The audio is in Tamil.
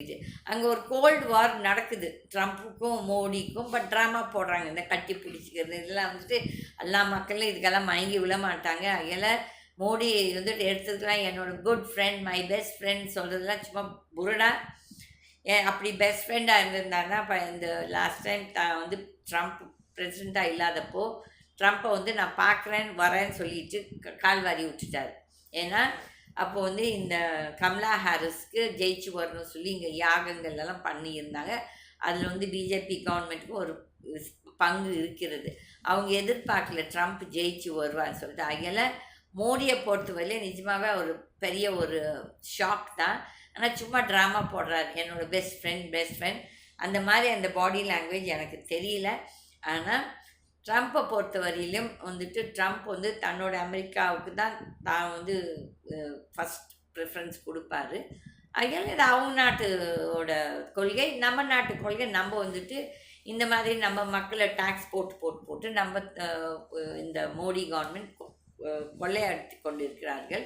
அங்கே ஒரு கோல்டு வார் நடக்குது ட்ரம்ப்புக்கும் மோடிக்கும். பட் ட்ராமா போடுறாங்க, இந்த கட்டி பிடிச்சிக்கிறது இதெல்லாம் வந்துட்டு எல்லா மக்களும் இதுக்கெல்லாம் மயங்கி விழ மாட்டாங்க. அதில் மோடி வந்துட்டு எடுத்ததுக்கெல்லாம் என்னோட good friend, my best friend சொல்கிறதுலாம் சும்மா புருடா. ஏன் அப்படி பெஸ்ட் ஃப்ரெண்டாக இருந்திருந்தாருன்னா இப்போ இந்த லாஸ்ட் டைம் வந்து ட்ரம்ப் பிரசிடெண்ட்டாக இல்லாதப்போ ட்ரம்ப்பை வந்து நான் பார்க்குறேன் வரேன்னு சொல்லிட்டு கால்வாரி விட்டுட்டார். ஏன்னா அப்போ வந்து இந்த கமலா ஹாரிஸ்க்கு ஜெயிச்சு வரணும்னு சொல்லி இங்கே யாகங்கள் எல்லாம் பண்ணியிருந்தாங்க. அதில் வந்து பிஜேபி கவர்மெண்ட்டுக்கு ஒரு பங்கு இருக்கிறது. அவங்க எதிர்பார்க்கல ட்ரம்ப் ஜெயிச்சு வருவான்னு சொல்லிட்டு. அதில் மோடியை பொறுத்தவரையிலே நிஜமாகவே ஒரு பெரிய ஒரு ஷாக் தான். ஆனால் சும்மா ட்ராமா போடுறாரு, என்னோட பெஸ்ட் ஃப்ரெண்ட் அந்த மாதிரி அந்த பாடி லாங்குவேஜ் எனக்கு தெரியல. ஆனால் ட்ரம்ப்பை பொறுத்த வரையிலும் வந்துட்டு ட்ரம்ப் வந்து தன்னோட அமெரிக்காவுக்கு தான் வந்து ஃபஸ்ட் ப்ரிஃபரன்ஸ் கொடுப்பாரு. அதனால் இது அவங்க நாட்டோட கொள்கை, நம்ம நாட்டு கொள்கை. நம்ம வந்துட்டு இந்த மாதிரி நம்ம மக்களை டேக்ஸ் போட்டு நம்ம இந்த மோடி கவர்மெண்ட் கொள்ளையடித்து கொண்டிருக்கிறார்கள்.